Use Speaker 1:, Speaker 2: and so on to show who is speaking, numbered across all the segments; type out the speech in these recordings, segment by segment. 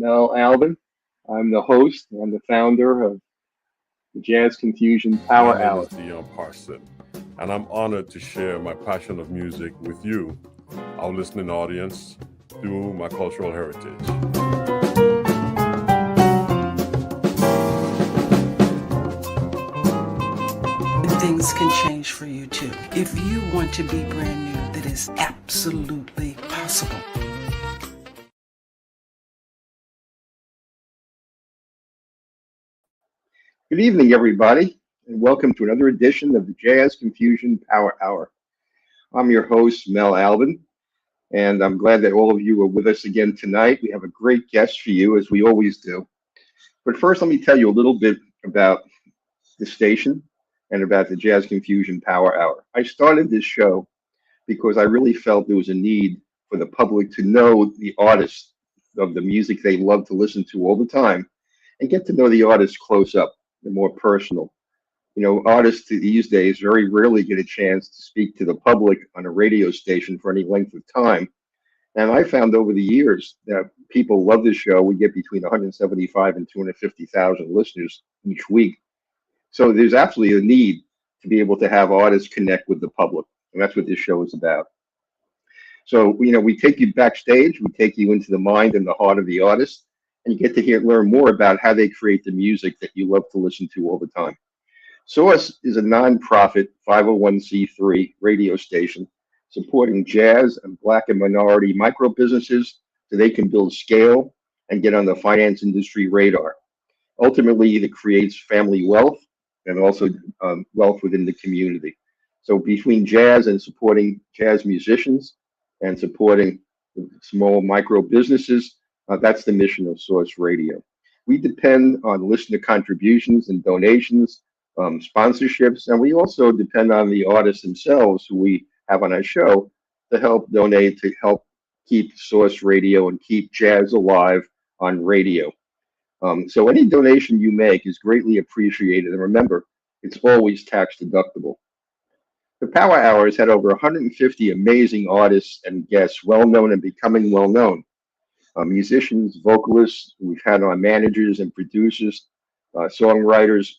Speaker 1: Mel Albin. I'm the host and the founder of the Jazz Confusion
Speaker 2: My
Speaker 1: Power
Speaker 2: name
Speaker 1: Hour.
Speaker 2: is Dion Parson, and I'm honored to share my passion of music with you, our listening audience, through my cultural heritage.
Speaker 3: Things can change for you too. If you want to be brand new, that is absolutely possible.
Speaker 1: Good evening, everybody, and welcome to another edition of the Jazz Confusion Power Hour. I'm your host, Mel Albin, and I'm glad that all of you are with us again tonight. We have a great guest for you, as we always do. But first, let me tell you a little bit about the station and about the Jazz Confusion Power Hour. I started this show because I really felt there was a need for the public to know the artists of the music they love to listen to all the time and get to know the artists close up and more personal. You know, artists these days very rarely get a chance to speak to the public on a radio station for any length of time. And I found over the years that people love this show. We get between 175 and 250,000 listeners each week. So there's absolutely a need to be able to have artists connect with the public. And that's what this show is about. So, you know, we take you backstage, we take you into the mind and the heart of the artist, and you get to learn more about how they create the music that you love to listen to all the time. Source is a nonprofit 501c3 radio station supporting jazz and Black and minority micro businesses so they can build scale and get on the finance industry radar. Ultimately, it creates family wealth and also wealth within the community. So between jazz and supporting jazz musicians and supporting small micro businesses, that's the mission of Source Radio. We depend on listener contributions and donations, sponsorships, and we also depend on the artists themselves who we have on our show to help donate to help keep Source Radio and keep jazz alive on radio. So any donation you make is greatly appreciated. And remember, it's always tax deductible. The Power Hour has had over 150 amazing artists and guests, well known and becoming well known. Musicians, vocalists, we've had on managers and producers, songwriters.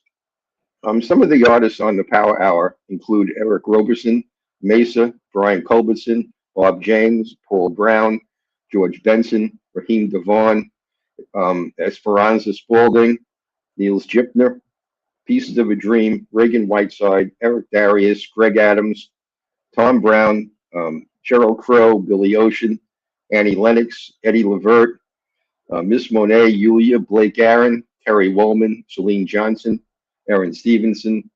Speaker 1: Some of the artists on the Power Hour include Eric Roberson, Mesa, Brian Culbertson, Bob James, Paul Brown, George Benson, Raheem Devon, Esperanza Spalding, Niels Gipner, Pieces of a Dream, Reagan Whiteside, Eric Darius, Greg Adams, Tom Brown, Cheryl Crow, Billy Ocean, Annie Lennox, Eddie Levert, Miss Monet, Yulia, Blake Aaron, Terry Wollman, Celine Johnson, Aaron Stevenson,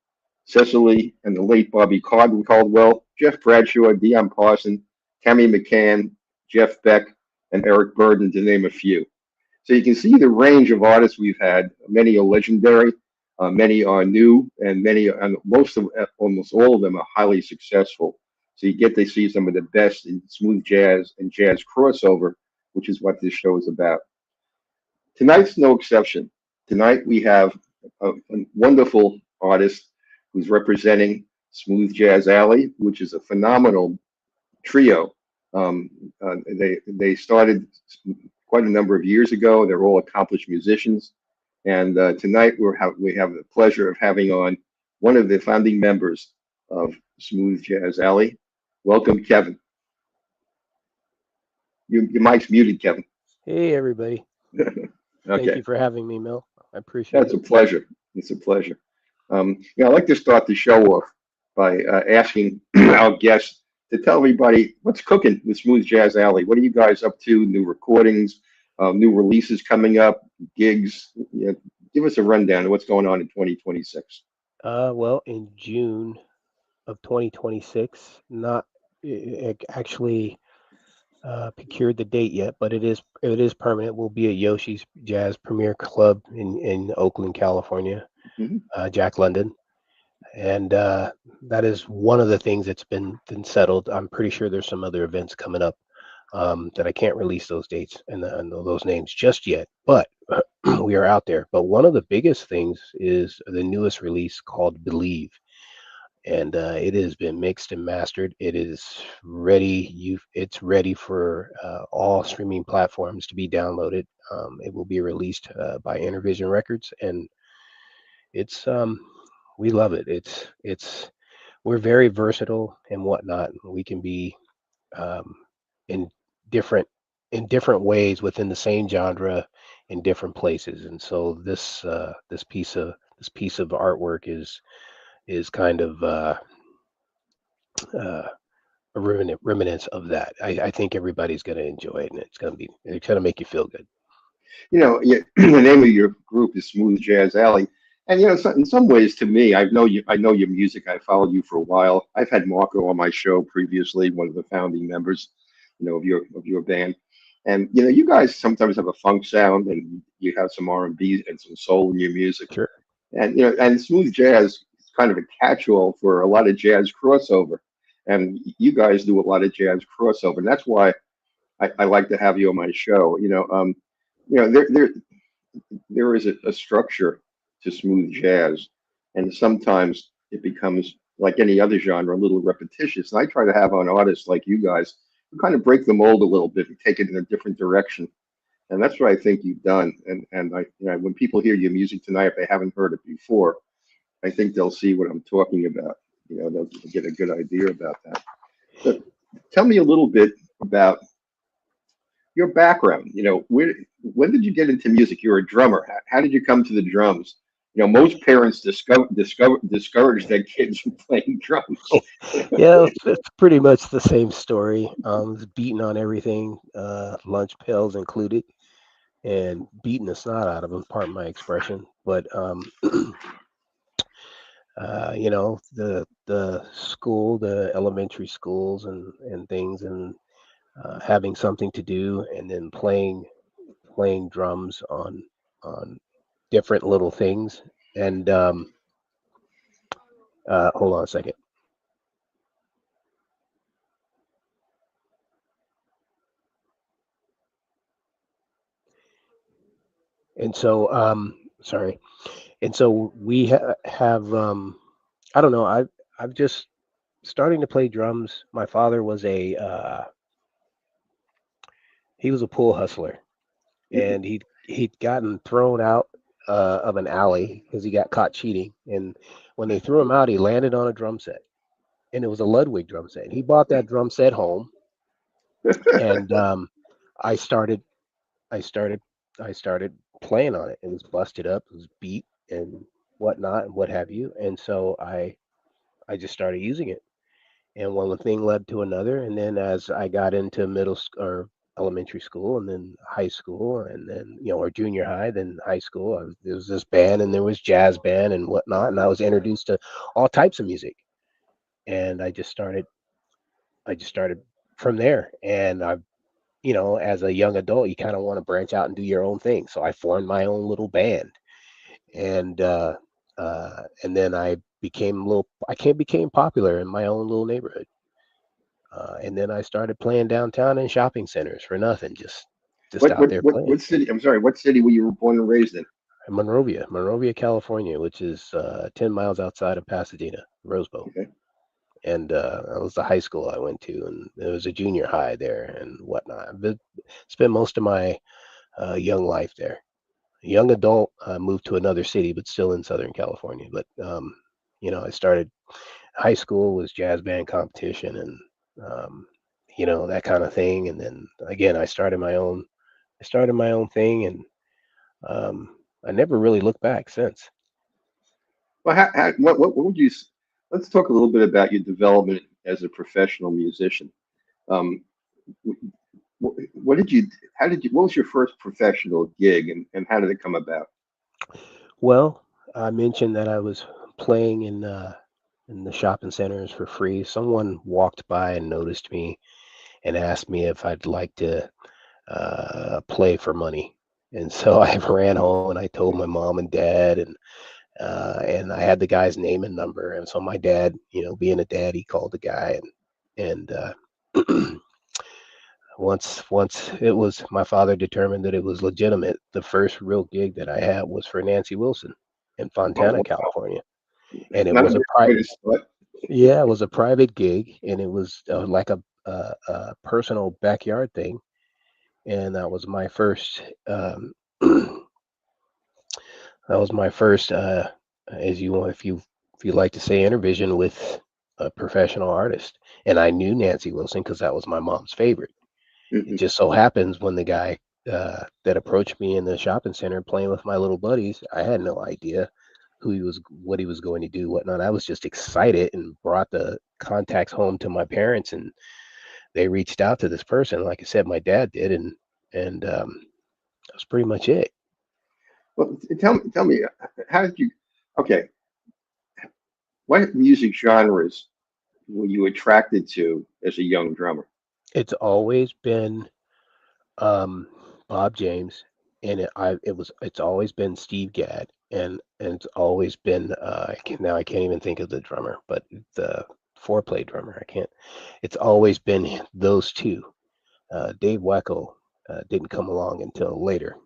Speaker 1: Cecily, and the late Bobby Caldwell, Jeff Bradshaw, Dion Parson, Tammy McCann, Jeff Beck, and Eric Burden, to name a few. So you can see the range of artists we've had. Many are legendary, many are new, and almost all of them are highly successful. So you get to see some of the best in smooth jazz and jazz crossover, which is what this show is about. Tonight's no exception. Tonight we have a wonderful artist who's representing Smooth Jazz Alley, which is a phenomenal trio. They started quite a number of years ago. They're all accomplished musicians, and tonight we have the pleasure of having on one of the founding members of Smooth Jazz Alley. Welcome, Kevin. Your mic's muted, Kevin.
Speaker 4: Hey, everybody.
Speaker 1: Okay.
Speaker 4: Thank you for having me, Mel. I appreciate
Speaker 1: That's a pleasure. It's a pleasure. I'd like to start the show off by asking our guests to tell everybody what's cooking with Smooth Jazz Alley. What are you guys up to? New recordings, new releases coming up, gigs. Give us a rundown of what's going on in 2026.
Speaker 4: Well, in June of 2026, not actually procured the date yet, but it is permanent. We'll be at Yoshi's Jazz Premier Club in Oakland, California, Jack London, and that is one of the things that's been settled. I'm pretty sure there's some other events coming up that I can't release those dates and those names just yet, but we are out there. But one of the biggest things is the newest release called Believe. and it has been mixed and mastered. It is ready. It's ready for all streaming platforms to be downloaded. It will be released by Intervision Records, and it's we love it. It's we're very versatile and whatnot. We can be um, in different ways within the same genre in different places, and so this piece of artwork is kind of uh, a remnants of that. I think everybody's going to enjoy it, and it's going to make you feel good.
Speaker 1: The name of your group is Smooth Jazz Alley, and in some ways, to me, I know your music. I followed you for a while. I've had Marco on my show previously, one of the founding members, of your band, and you guys sometimes have a funk sound, and you have some R&B and some soul in your music,
Speaker 4: Sure.
Speaker 1: and and smooth jazz is kind of a catch-all for a lot of jazz crossover, and you guys do a lot of jazz crossover, and that's why I like to have you on my show. There is a structure to smooth jazz, and sometimes it becomes like any other genre, a little repetitious. And I try to have on artists like you guys who kind of break the mold a little bit and take it in a different direction. And that's what I think you've done. And when people hear your music tonight, if they haven't heard it before, I think they'll see what I'm talking about. They'll get a good idea about that. But tell me a little bit about your background. When did you get into music? You're a drummer. How did you come to the drums? Most parents discourage their kids from playing drums.
Speaker 4: Yeah, it's pretty much the same story. It's beating on everything, lunch pails included, and beating the snot out of them. Pardon my expression, but the school, the elementary schools, and things, and having something to do, and then playing drums on different little things. And hold on a second. And so, sorry. And so we have, I don't know. I've just starting to play drums. My father was he was a pool hustler, and he'd gotten thrown out of an alley because he got caught cheating. And when they threw him out, he landed on a drum set, and it was a Ludwig drum set. He bought that drum set home, and I started, I started, I started playing on it. It was busted up, it was beat and whatnot and what have you. And so I just started using it. And one thing led to another. And then as I got into or elementary school, and then high school, and then or junior high, then high school, there was this band, and there was jazz band and whatnot, and I was introduced to all types of music. And I just started from there. And as a young adult, you kind of want to branch out and do your own thing. So I formed my own little band, and then I became popular in my own little neighborhood. And then I started playing downtown in shopping centers for nothing, just out there playing.
Speaker 1: What city? I'm sorry. What city were you born and raised in?
Speaker 4: Monrovia, California, which is 10 miles outside of Pasadena, Rosebud.
Speaker 1: Okay.
Speaker 4: And that was the high school I went to, and there was a junior high there and whatnot. But spent most of my young life there. Young adult, moved to another city, but still in Southern California. But I started high school was jazz band competition, and that kind of thing. And then again, I started my own thing, and I never really looked back since.
Speaker 1: Well, what would you? Let's talk a little bit about your development as a professional musician. Um, what did you? How did you? What was your first professional gig, and how did it come about?
Speaker 4: Well, I mentioned that I was playing in the shopping centers for free. Someone walked by and noticed me and asked me if I'd like to play for money. And so I ran home and I told my mom and dad, and I had the guy's name and number. And so my dad, being a dad, he called the guy, and once it was, my father determined that it was legitimate. The first real gig that I had was for Nancy Wilson in Fontana, California, and it was a private. Yeah, it was a private gig, and it was like a personal backyard thing, and that was my first. That was my first, as you want, if you like to say, intervision with a professional artist. And I knew Nancy Wilson because that was my mom's favorite. It
Speaker 1: Mhm.
Speaker 4: just so happens when the guy that approached me in the shopping center playing with my little buddies, I had no idea who he was, what he was going to do, whatnot. I was just excited and brought the contacts home to my parents, and they reached out to this person. Like I said, my dad did, and that's pretty much it.
Speaker 1: Well, tell me, how did you? Okay, what music genres were you attracted to as a young drummer?
Speaker 4: It's always been um, Bob James, and it's always been Steve Gadd, and it's always been now I can't even think of the drummer, but the four-play drummer, I can't. It's always been those two. Dave Wacko didn't come along until later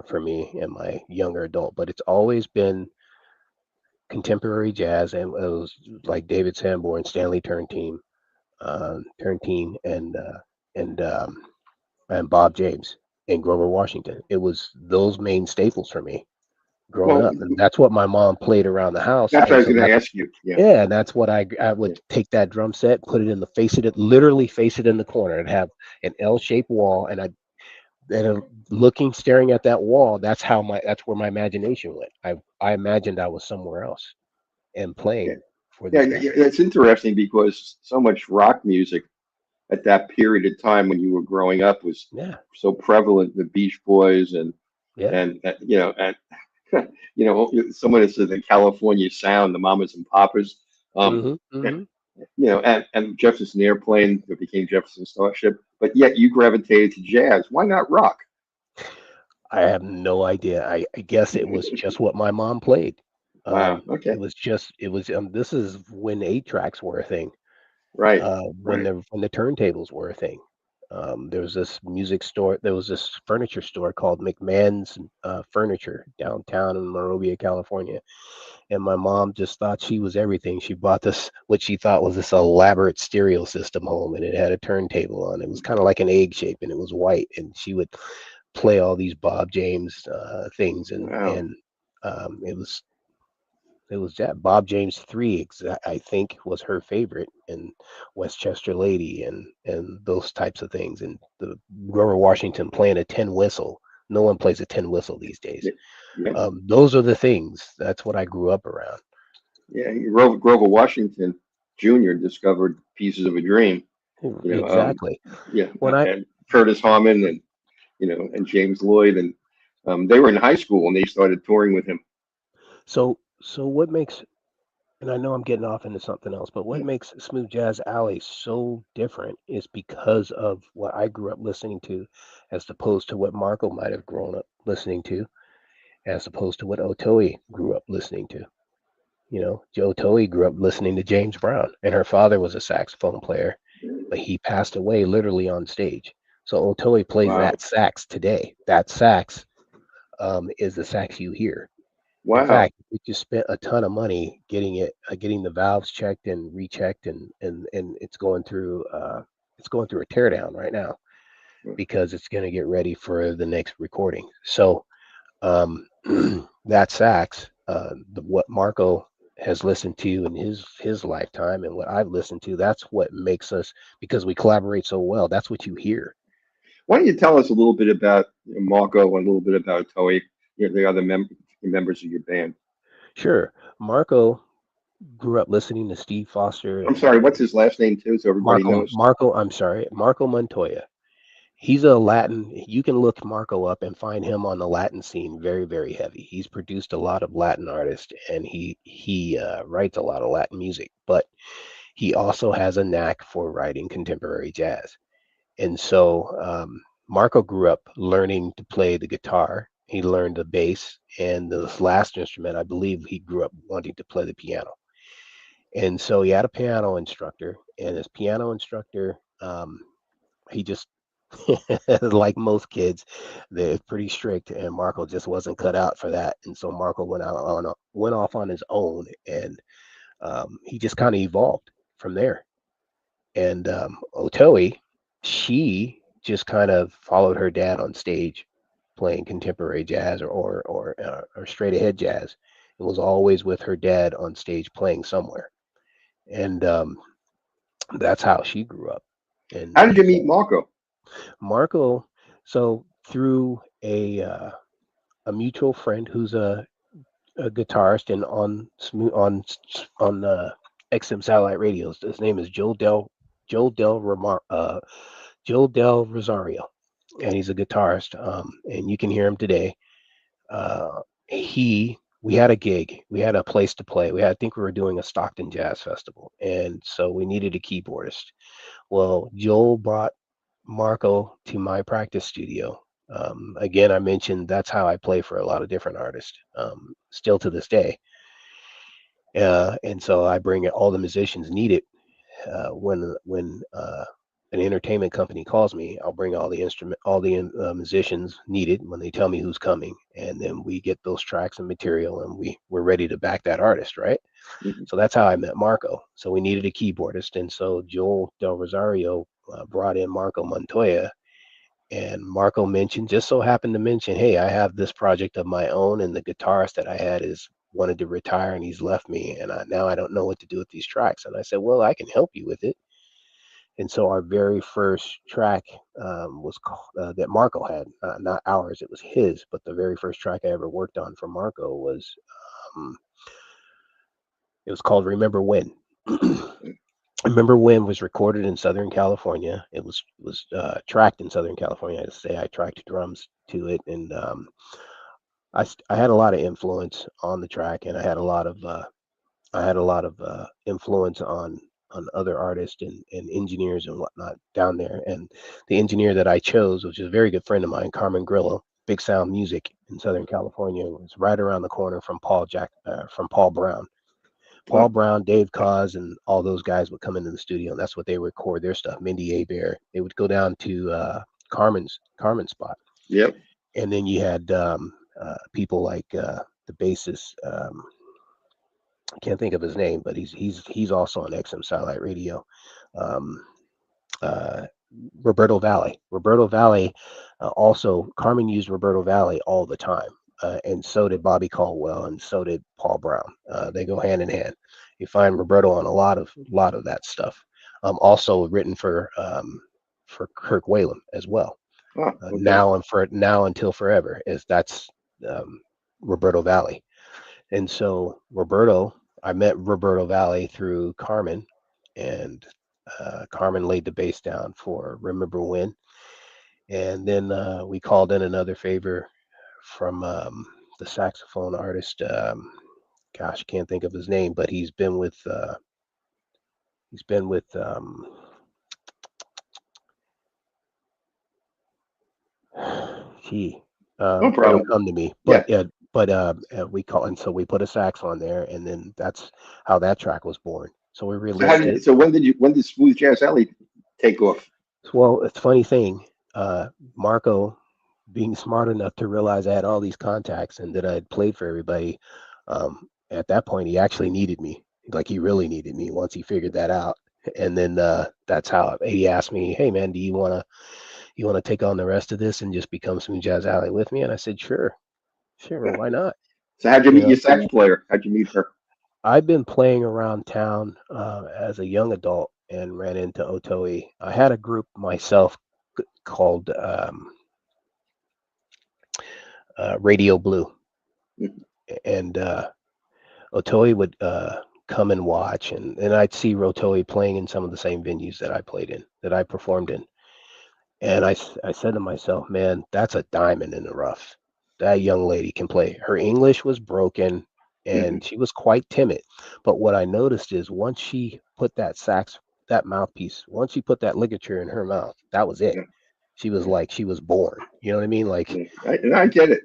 Speaker 4: for me in my younger adult, but it's always been contemporary jazz, and it was like David Sanborn, Stanley Turntine, and Bob James and Grover Washington. It was those main staples for me growing
Speaker 1: Well,
Speaker 4: up, and that's what my mom played around the house,
Speaker 1: that's what I
Speaker 4: and
Speaker 1: was
Speaker 4: so
Speaker 1: going to
Speaker 4: that's
Speaker 1: ask you. Yeah,
Speaker 4: yeah, and that's what I
Speaker 1: yeah.
Speaker 4: would take that drum set, put it in the literally face it in the corner, and have an L-shaped wall, and looking, staring at that wall. That's where my imagination went. I imagined I was somewhere else and
Speaker 1: Yeah,
Speaker 4: playing for
Speaker 1: yeah,
Speaker 4: this
Speaker 1: yeah,
Speaker 4: guy.
Speaker 1: yeah, that's interesting because so much rock music at that period of time when you were growing up was
Speaker 4: Yeah,
Speaker 1: so prevalent. The Beach Boys
Speaker 4: yeah.
Speaker 1: and someone that said the California sound, the Mamas and Papas, um,
Speaker 4: Hmm,
Speaker 1: yeah,
Speaker 4: hmm.
Speaker 1: and Jefferson Airplane that became Jefferson Starship. But yet you gravitated to jazz. Why not rock?
Speaker 4: I have no idea. I guess it was just what my mom played.
Speaker 1: Wow.
Speaker 4: It
Speaker 1: Okay.
Speaker 4: was just it was this is when 8 tracks were a thing.
Speaker 1: Right.
Speaker 4: When
Speaker 1: Right.
Speaker 4: the turntables were a thing. There was this music store. There was this furniture store called McMahon's Furniture downtown in Monrovia, California. And my mom just thought she was everything. She bought this what she thought was this elaborate stereo system home, and it had a turntable on. It was kind of like an egg shape, and it was white. And she would play all these Bob James things,
Speaker 1: Wow.
Speaker 4: and it was that Bob James 3, I think, was her favorite, and Westchester Lady, and those types of things, and the Grover Washington playing a tin whistle. No one plays a tin whistle these days.
Speaker 1: Yeah. Yeah.
Speaker 4: Those are the things. That's what I grew up around.
Speaker 1: Yeah. Grover Washington Jr. discovered Pieces of a Dream. You know.
Speaker 4: Exactly.
Speaker 1: Yeah.
Speaker 4: When I
Speaker 1: And Curtis Harmon and and James Lloyd and they were in high school when they started touring with him.
Speaker 4: so what makes, and I know I'm getting off into something else, but what makes Smooth Jazz Alley so different is because of what I grew up listening to, as opposed to what Marco might have grown up listening to, as opposed to what Otoe grew up listening to. Joe Otoe grew up listening to James Brown, and her father was a saxophone player, but he passed away literally on stage. So Otoe plays
Speaker 1: Wow.
Speaker 4: that sax today. That sax is the sax you hear. In
Speaker 1: Wow.
Speaker 4: fact, we just spent a ton of money getting the valves checked and rechecked, and it's going through a teardown right now because it's going to get ready for the next recording. So um, that sax, what Marco has listened to in his lifetime, and what I've listened to, that's what makes us, because we collaborate so well. That's what you hear.
Speaker 1: Why don't you tell us a little bit about Marco and a little bit about Toei, the other members of your band?
Speaker 4: Sure, Marco grew up listening to Steve Foster
Speaker 1: I'm
Speaker 4: and
Speaker 1: sorry, what's his last name too, so everybody knows?
Speaker 4: Marco Montoya. He's a Latin. You can look Marco up and find him on the Latin scene very, very heavy. He's produced a lot of Latin artists, and he writes a lot of Latin music. But he also has a knack for writing contemporary jazz. And so Marco grew up learning to play the guitar. He learned the bass, and the last instrument, I believe, he grew up wanting to play the piano. And so he had a piano instructor, and his piano instructor, he just like most kids, they're pretty strict, and Marco just wasn't cut out for that. And so Marco went off on his own, and he just kind of evolved from there. And Otoe, she just kind of followed her dad on stage, playing contemporary jazz or straight ahead jazz. It was always with her dad on stage playing somewhere, and that's how she grew up.
Speaker 1: How did you
Speaker 4: And
Speaker 1: meet Marco?
Speaker 4: Marco, so through a mutual friend who's a guitarist and on XM satellite radios. His name is Joel Del Rosario, and he's a guitarist. And you can hear him today. We had a gig, we had a place to play. I think we were doing a Stockton Jazz Festival, and so we needed a keyboardist. Well, Joel brought Marco to my practice studio. Again, I mentioned that's how I play for a lot of different artists, still to this day. And so I bring all the musicians needed. When an entertainment company calls me, I'll bring all the musicians needed when they tell me who's coming, and then we get those tracks and material, and we're ready to back that artist, right?
Speaker 1: Mhm.
Speaker 4: So that's how I met Marco. So we needed a keyboardist, and so Joel Del Rosario brought in Marco Montoya. And Marco just so happened to mention, hey, I have this project of my own, and the guitarist that I had is wanted to retire, and he's left me, and now I don't know what to do with these tracks. And I said, well, I can help you with it. And so our very first track was that Marco had, not ours, it was his, but the very first track I ever worked on for Marco was, it was called Remember When. Remember When was recorded in Southern California. It was tracked in Southern California. I tracked drums to it, and I had a lot of influence on the track, and I had a lot of influence on other artists and engineers and whatnot down there. And the engineer that I chose, which is a very good friend of mine, Carmen Grillo, Big Sound Music in Southern California, was right around the corner from Paul Brown. Paul Brown, Dave Cause, and all those guys would come into the studio, and that's what they record their stuff. Mindy Abair. They would go down to Carmen's spot.
Speaker 1: Yep.
Speaker 4: And then you had people like the bassist. I can't think of his name, but he's also on XM Satellite Radio. Roberto Vally. Roberto Vally also, Carmen used Roberto Vally all the time. And so did Bobby Caldwell, and so did Paul Brown. They go hand in hand. You find Roberto on a lot of that stuff. Also written for Kirk Whalum as well.
Speaker 1: Oh, okay.
Speaker 4: Now until forever that's Roberto Vally. And so I met Roberto Vally through Carmen, and Carmen laid the bass down for Remember When. And then we called in another favor from the saxophone artist. Gosh, I can't think of his name, but he's been with
Speaker 1: No problem.
Speaker 4: it'll come to me. But we call, and so we put a sax on there, and then that's how that track was born. So we released it.
Speaker 1: So when did Smooth Jazz Alley take off?
Speaker 4: Well, it's a funny thing. Marco, being smart enough to realize I had all these contacts and that I had played for everybody, at that point he actually needed me. Like, he really needed me once he figured that out. And then that's how he asked me, hey man, do you want to take on the rest of this and just become Smooth Jazz Alley with me? And I said, sure, why not?
Speaker 1: So how'd you meet your sax player? How'd you meet her?
Speaker 4: I've been playing around town as a young adult and ran into Otoe. I had a group myself called Radio Blue, and Otoe would come and watch, and I'd see Otoe playing in some of the same venues that I played in, that I performed in. And I said to myself, man, that's a diamond in the rough. That young lady can play. Her English was broken, and she was quite timid. But what I noticed is once she put that mouthpiece, once she put that ligature in her mouth, that was it. She was like, she was born. You know what I mean? Like,
Speaker 1: I get it.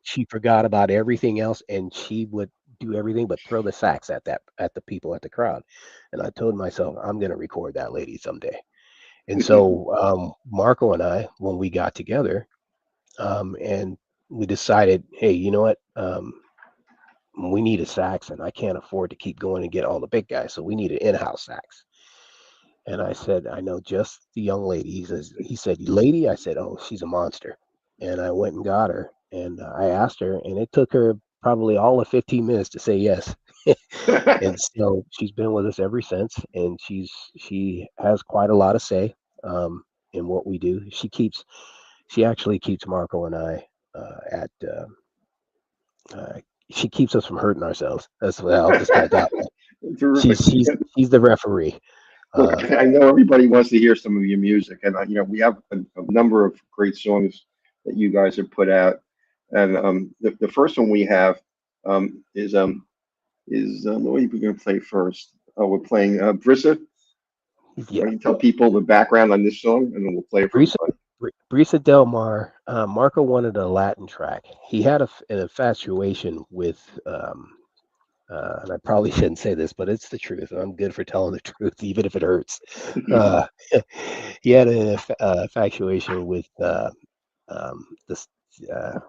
Speaker 4: She forgot about everything else, and she would do everything but throw the sax at the people, at the crowd. And I told myself, I'm going to record that lady someday. And so Marco and I, when we got together, and we decided, hey, you know what? we need a sax, and I can't afford to keep going and get all the big guys, so we need an in-house sax. And I said, I know just the young lady. He said, lady? I said, oh, she's a monster. And I went and got her, and I asked her, and it took her probably all of 15 minutes to say yes. And so she's been with us ever since, and she has quite a lot of say in what we do. She actually keeps Marco and I she keeps us from hurting ourselves. That's what I'll just put it that way. She's the referee.
Speaker 1: Look, I know everybody wants to hear some of your music, and we have a number of great songs that you guys have put out. And the first one we have is what are we going to play first? Oh, we're playing Brisa.
Speaker 4: Yeah.
Speaker 1: Can you tell people the background on this song, and then we'll play it for
Speaker 4: Brisa Del Mar. Marco wanted a Latin track. He had an infatuation with and I probably shouldn't say this, but it's the truth. I'm good for telling the truth, even if it hurts. He had an infatuation with this, the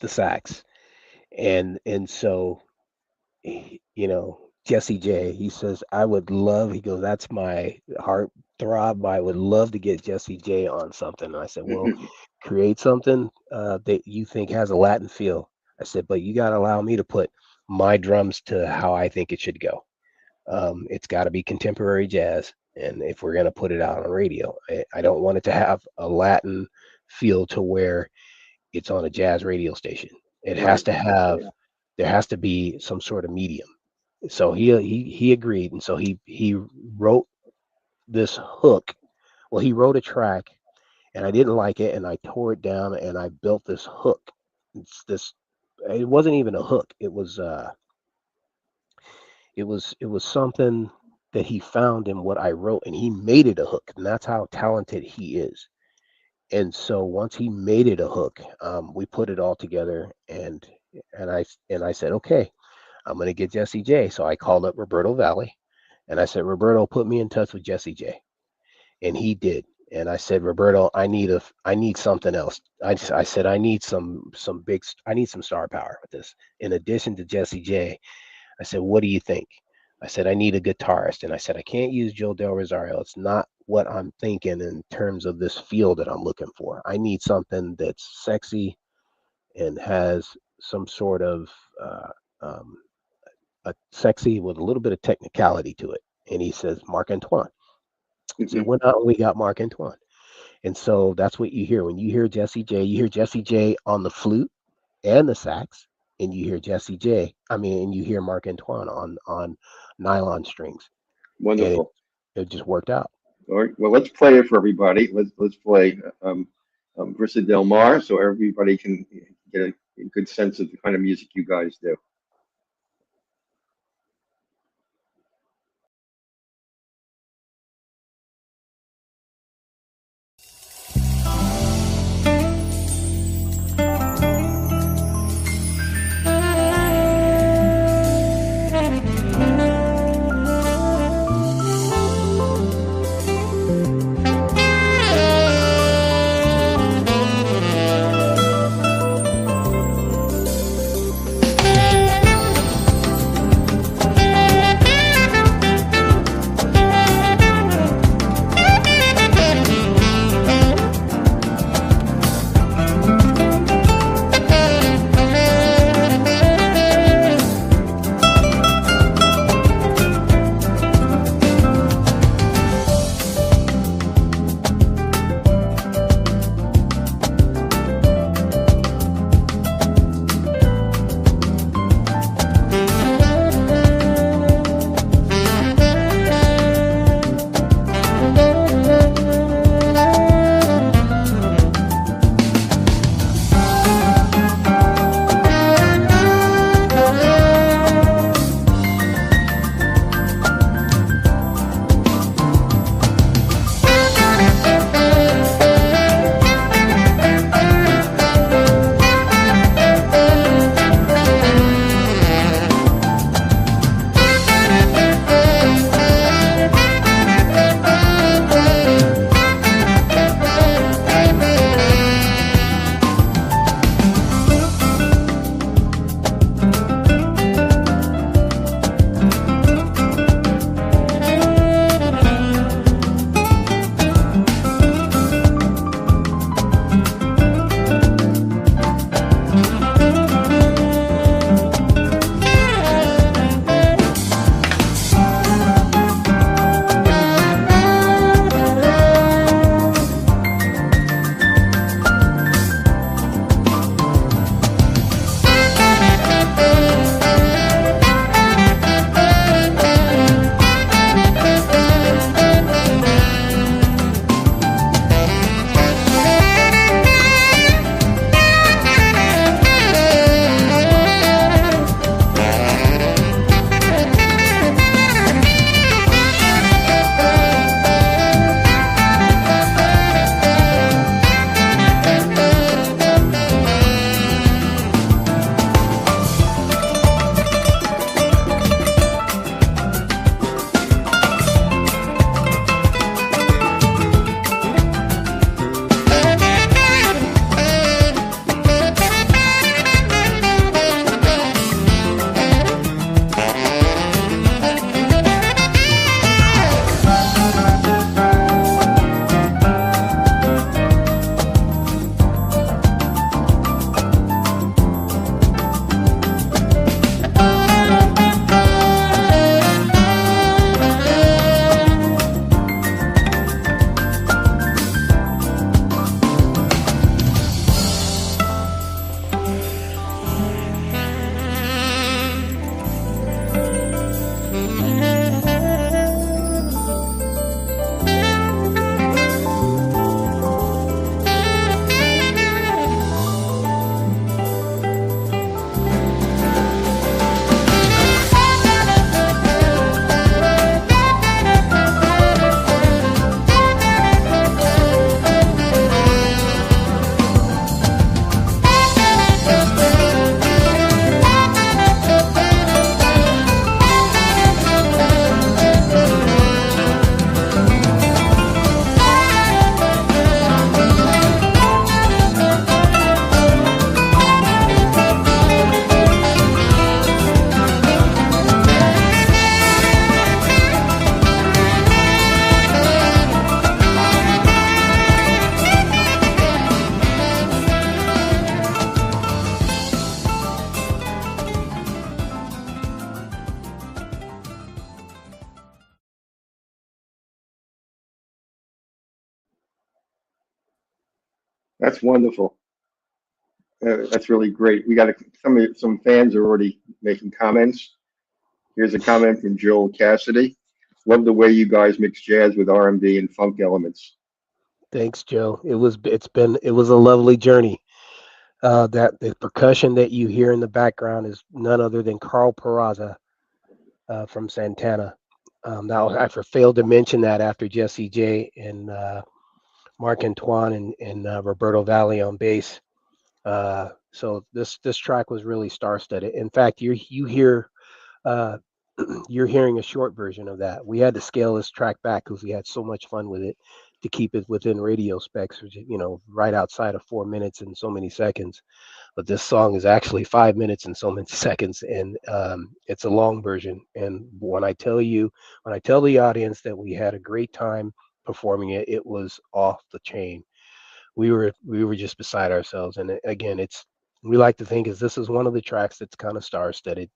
Speaker 4: sax, and so Jessy J. He says, he goes, that's my heart throb. I would love to get Jessy J on something. And I said, well, create something that you think has a Latin feel. I said, but you got to allow me to put my drums to how I think it should go. It's got to be contemporary jazz. And if we're going to put it out on radio, I don't want it to have a Latin feel to where it's on a jazz radio station. It has to have, there has to be some sort of medium. So he agreed. And so he wrote this hook. Well, he wrote a track, and I didn't like it, and I tore it down, and I built this hook. It wasn't even a hook. It was something that he found in what I wrote, and he made it a hook, and that's how talented he is. And so once he made it a hook, we put it all together, and I said, okay, I'm going to get Jessy J. So I called up Roberto Vally, and I said, Roberto, put me in touch with Jessy J. And he did. And I said, Roberto, I need something else. I said, I need some star power with this. In addition to Jessy J, I said, what do you think? I said, I need a guitarist. And I said, I can't use Joe Del Rosario. It's not what I'm thinking in terms of this feel that I'm looking for. I need something that's sexy and has some sort of a sexy with a little bit of technicality to it. And he says, Marc Antoine. So we went out and we got Marc Antoine. And so that's what you hear. When you hear Jessy J, you hear Jessy J on the flute and the sax, and you hear Jessy J, and you hear Marc Antoine on nylon strings.
Speaker 1: Wonderful.
Speaker 4: It just worked out.
Speaker 1: All right. Well, let's play it for everybody. Let's play Brisa Del Mar, so everybody can get a good sense of the kind of music you guys do. That's wonderful. That's really great. We got some fans are already making comments. Here's a comment from Joel Cassidy. Love the way you guys mix jazz with R&B and funk elements.
Speaker 4: Thanks, Joe. It was a lovely journey. That the percussion that you hear in the background is none other than Carl Peraza from Santana. Now I failed to mention that after Jessy J and Marc Antoine and Roberto Vally on bass. So this track was really star-studded. In fact, you hear uh, you're hearing a short version of that. We had to scale this track back because we had so much fun with it to keep it within radio specs, which right outside of 4 minutes and so many seconds. But this song is actually 5 minutes and so many seconds, and it's a long version. And when I tell the audience that we had a great time performing it, it was off the chain. We were just beside ourselves. And again, we like to think is this is one of the tracks that's kind of star-studded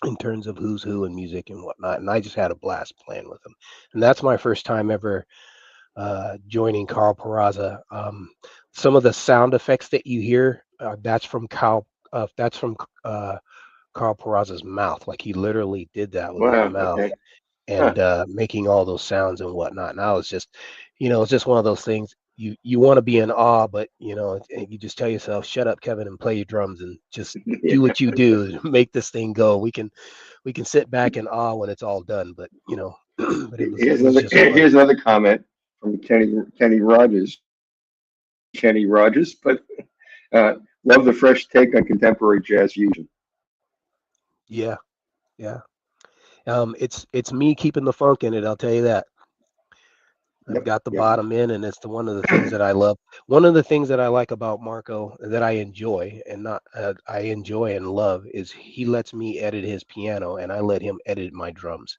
Speaker 4: in terms of who's who in music and whatnot. And I just had a blast playing with them. And that's my first time ever joining Carl Peraza. Some of the sound effects that you hear, that's from Carl Peraza's mouth. Like he literally did that with his
Speaker 1: Wow.
Speaker 4: mouth
Speaker 1: Okay.
Speaker 4: and making all those sounds and whatnot. And I was just, it's just one of those things. You want to be in awe, but you just tell yourself, "Shut up, Kevin, and play your drums and just
Speaker 1: Yeah.
Speaker 4: do what you do. Make this thing go." We can sit back in awe when it's all done, but but it was just fun.
Speaker 1: Here's another comment from Kenny Rogers. Kenny Rogers, but uh, love the fresh take on contemporary jazz fusion.
Speaker 4: Yeah, yeah. It's me keeping the funk in it. I'll tell you that. I've
Speaker 1: Yep.
Speaker 4: got the
Speaker 1: Yep.
Speaker 4: bottom in, and it's one of the things that I love. One of the things that I like about Marco that I enjoy and not I enjoy and love is he lets me edit his piano, and I let him edit my drums,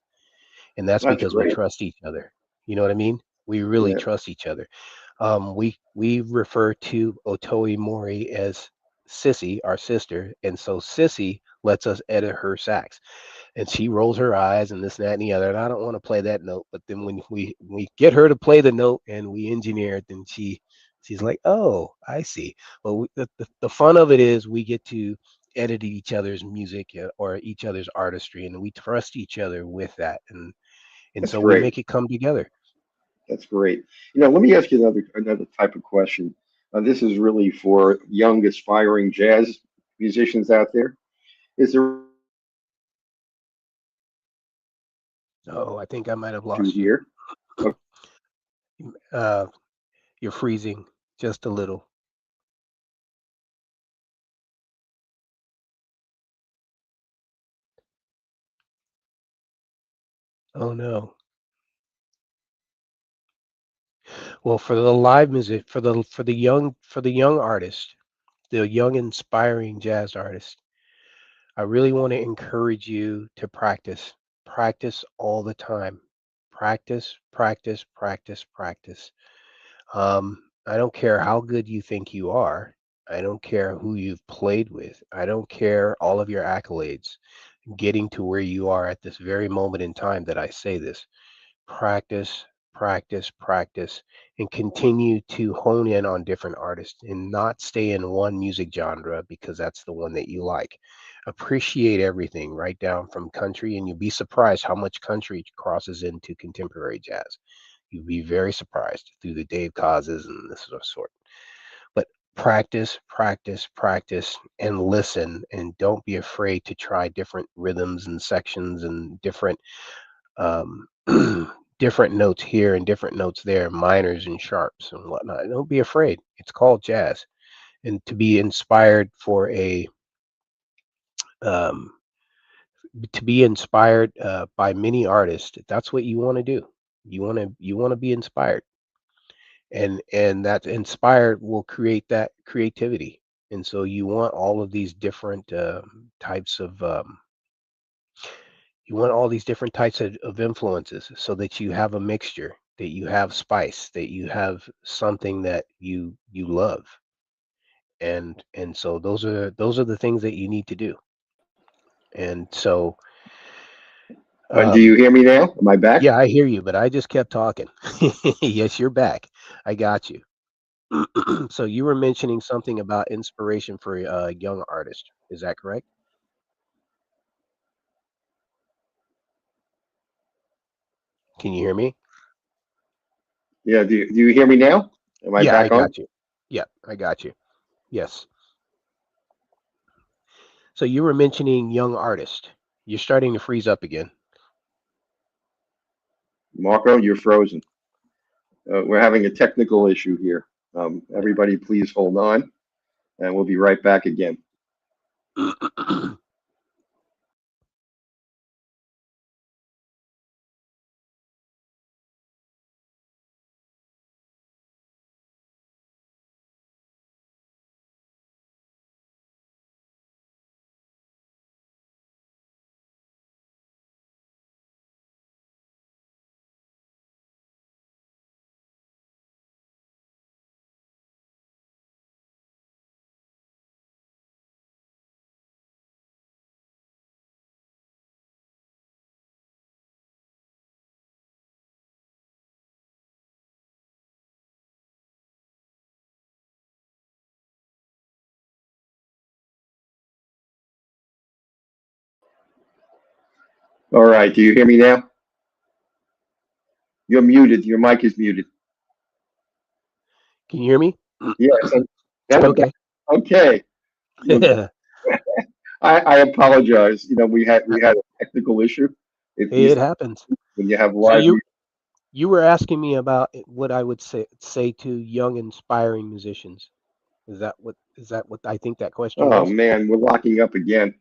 Speaker 4: and that's
Speaker 1: That's
Speaker 4: because we
Speaker 1: great.
Speaker 4: trust each other. You know what I mean? We really
Speaker 1: Yeah.
Speaker 4: trust each other. We refer to Otoe Mori as Sissy, our sister, and so Sissy lets us edit her sax, and she rolls her eyes and this, that, and the other. And I don't want to play that note, but then when we get her to play the note and we engineer it, then she's like, "Oh, I see." Well, the fun of it is we get to edit each other's music or each other's artistry, and we trust each other with that, and
Speaker 1: That's
Speaker 4: so we
Speaker 1: great.
Speaker 4: make it come together.
Speaker 1: That's great. Let me ask you another type of question. This is really for young aspiring jazz musicians out there. Is there
Speaker 4: Oh, I think I might have
Speaker 1: to
Speaker 4: lost you.
Speaker 1: here?
Speaker 4: Uh, you're freezing just a little. Oh no. Well, for the live music, for the young artist, the young inspiring jazz artist, I really want to encourage you to practice. Practice all the time. Practice, practice, practice, practice. I don't care how good you think you are. I don't care who you've played with. I don't care all of your accolades. Getting to where you are at this very moment in time that I say this, practice, practice, practice, and continue to hone in on different artists and not stay in one music genre because that's the one that you like. Appreciate everything right down from country, and you'll be surprised how much country crosses into contemporary jazz. You'll be very surprised through the Dave Causes and this sort. But practice, practice, practice, and listen, and don't be afraid to try different rhythms and sections and different um, different notes here and different notes there, minors and sharps and whatnot. Don't be afraid. It's called jazz, and to be inspired for um, by many artists, that's what you want to do. You want to be inspired, and that inspired will create that creativity. And so you want all of these different types of influences so that you have a mixture, that you have spice, that you have something that you love. And so those are the things that you need to do. And so
Speaker 1: Do
Speaker 4: um
Speaker 1: you hear me now? Am I back?
Speaker 4: yeah, I hear you, but I just kept talking. Yes, you're back. I got you. So you were mentioning something about inspiration for a young artist. Is that correct? Can you hear me?
Speaker 1: Yeah, do you hear me now? Am I
Speaker 4: Yeah, I
Speaker 1: back on?
Speaker 4: got you. Yeah, I got you. Yes. So you were mentioning young artist. You're starting to freeze up again.
Speaker 1: Marco, you're frozen. We're having a technical issue here. Everybody, please hold on, and we'll be right back again. All right, do you hear me now? You're muted. Your mic is muted.
Speaker 4: Can you hear me?
Speaker 1: Yes, now we're back.
Speaker 4: Okay.
Speaker 1: Okay. Well, I apologize. We had a technical issue. It,
Speaker 4: It
Speaker 1: these
Speaker 4: happens.
Speaker 1: when you have
Speaker 4: So
Speaker 1: live.
Speaker 4: you were asking me about what I would say to young inspiring musicians. Is that what I think that question
Speaker 1: Oh
Speaker 4: was?
Speaker 1: man, we're locking up again.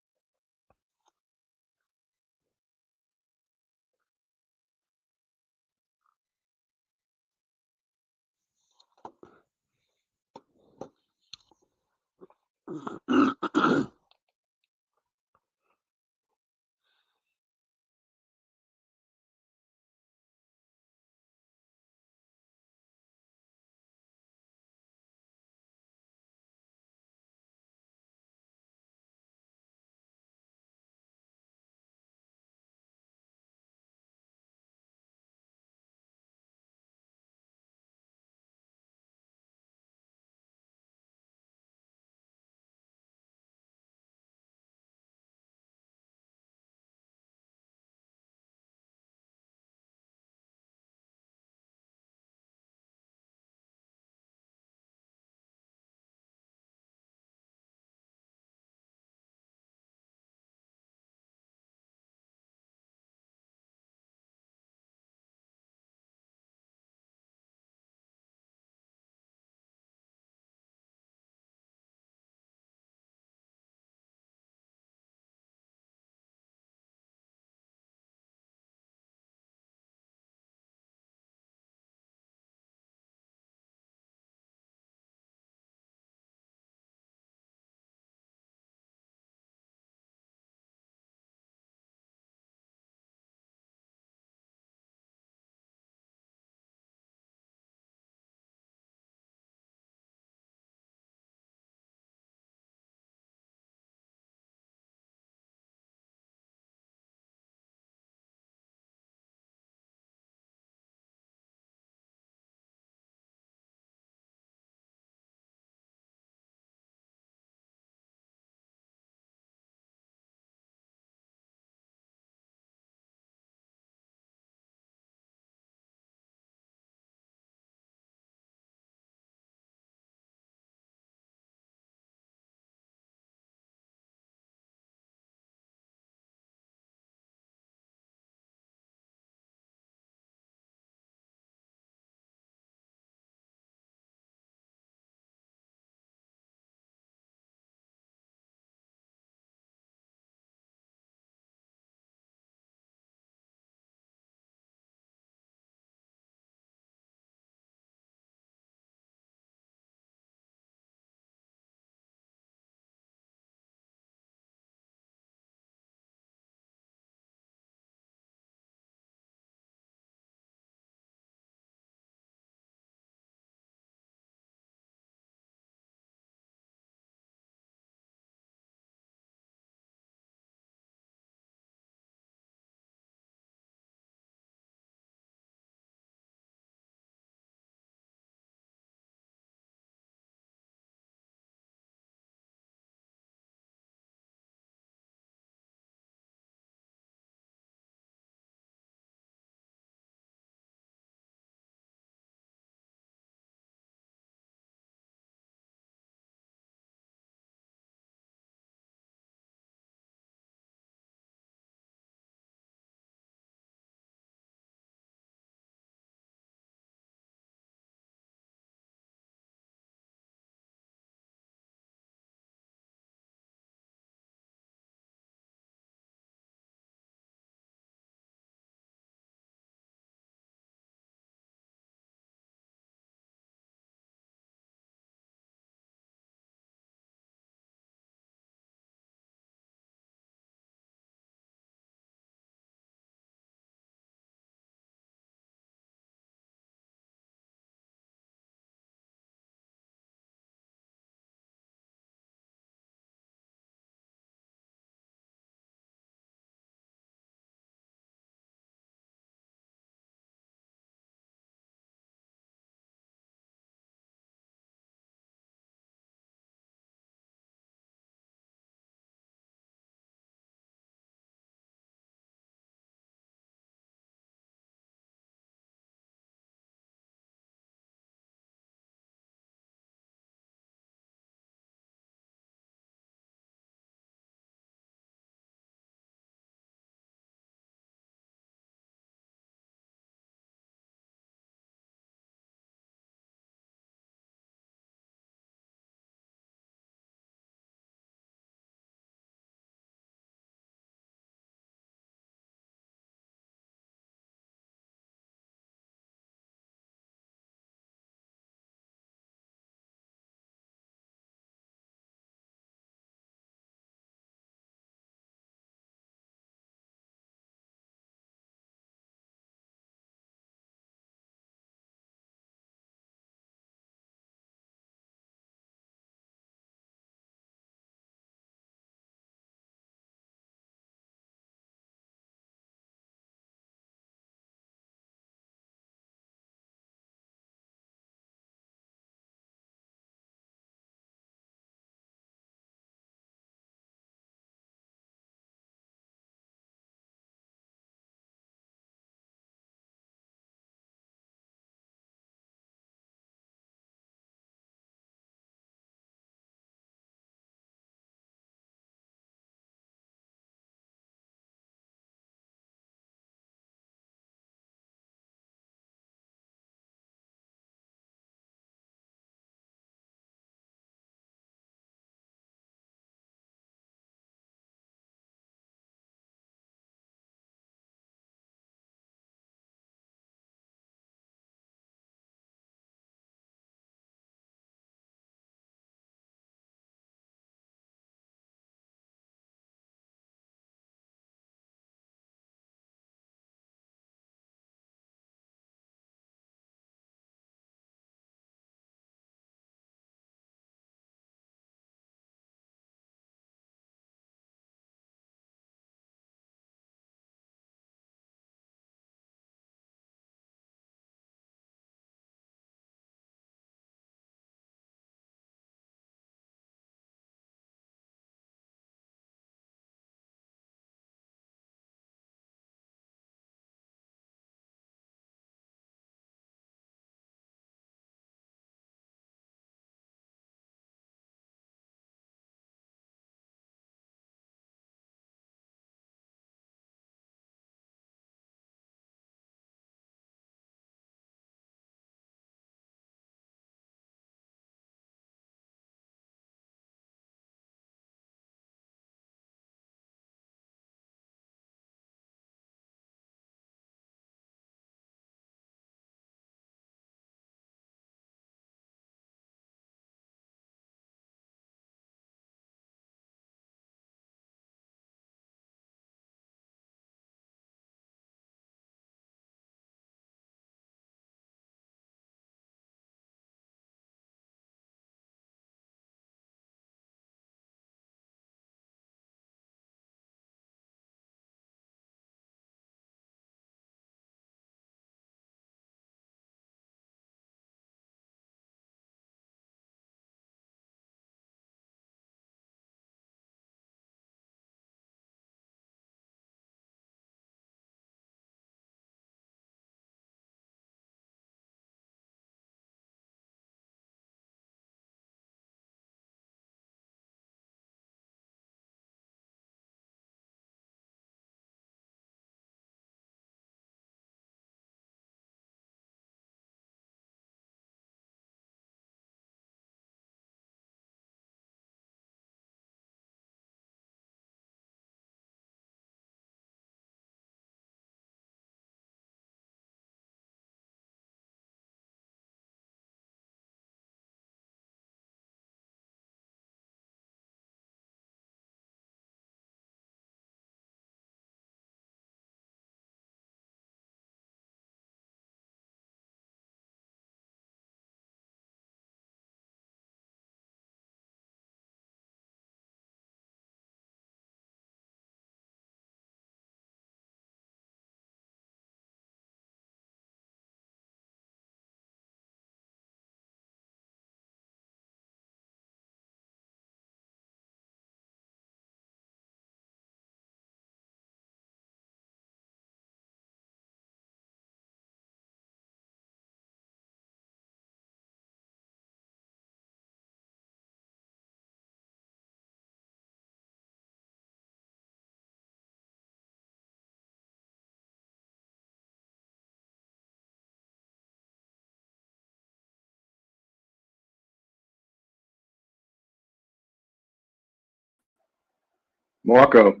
Speaker 1: Marco,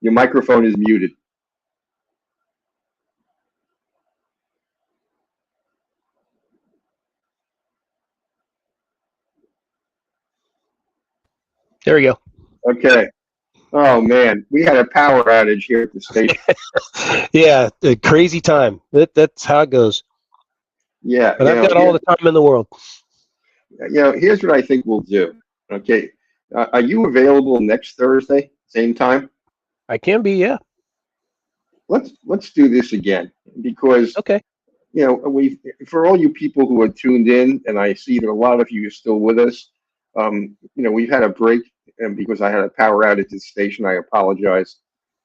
Speaker 1: your microphone is muted.
Speaker 4: There we go.
Speaker 1: Okay. Oh man, we had a power outage here at the station.
Speaker 4: Yeah, a crazy time. That's how it goes.
Speaker 1: Yeah,
Speaker 4: But I've got all the time in the world.
Speaker 1: Here's what I think we'll do. Okay, are you available next Thursday, same time?
Speaker 4: I can be, yeah.
Speaker 1: Let's do this again because
Speaker 4: Okay.
Speaker 1: we for all you people who are tuned in, and I see that a lot of you are still with us. We've had a break, and because I had a power outage at the station, I apologize.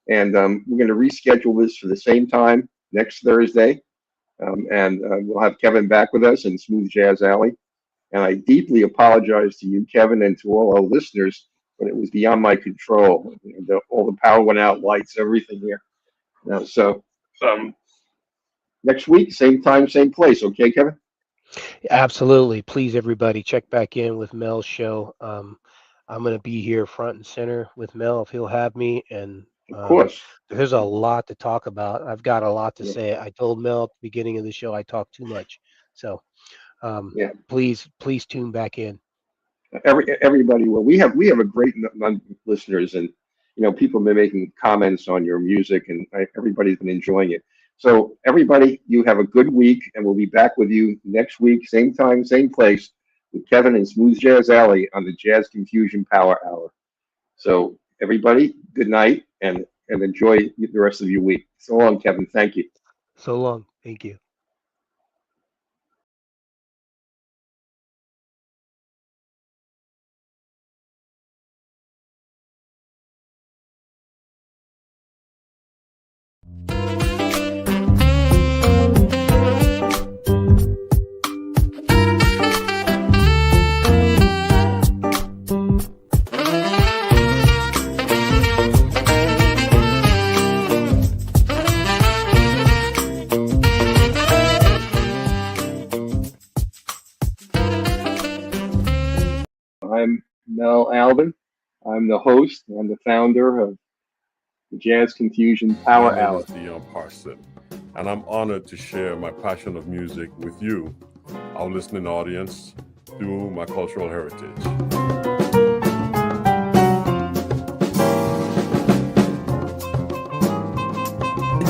Speaker 1: And we're going to reschedule this for the same time next Thursday, and we'll have Kevin back with us in Smooth Jazz Alley. And I deeply apologize to you, Kevin, and to all our listeners, but it was beyond my control. All the power went out, lights, everything here. So next week, same time, same place. Okay, Kevin?
Speaker 4: Absolutely. Please, everybody, check back in with Mel's show. I'm going to be here front and center with Mel if he'll have me. And
Speaker 1: Of course.
Speaker 4: there's a lot to talk about. I've got a lot to say. I told Mel at the beginning of the show I talk too much. So please tune back in.
Speaker 1: Everybody will. We have a great number of listeners, and people have been making comments on your music, and everybody's been enjoying it. So everybody, you have a good week, and we'll be back with you next week, same time, same place, with Kevin and Smooth Jazz Alley on the Jazz Confusion Power Hour. So everybody, good night, and enjoy the rest of your week. So long, Kevin. Thank you.
Speaker 4: So long. Thank you.
Speaker 1: I'm Mel Albin. I'm the host. I'm the founder of the Jazz Confusion Power
Speaker 2: My name
Speaker 1: Hour.
Speaker 2: is Dion Parson, and I'm honored to share my passion of music with you, our listening audience, through my cultural heritage.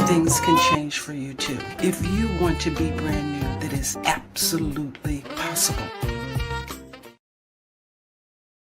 Speaker 3: Things can change for you too. If you want to be brand new, that is absolutely possible.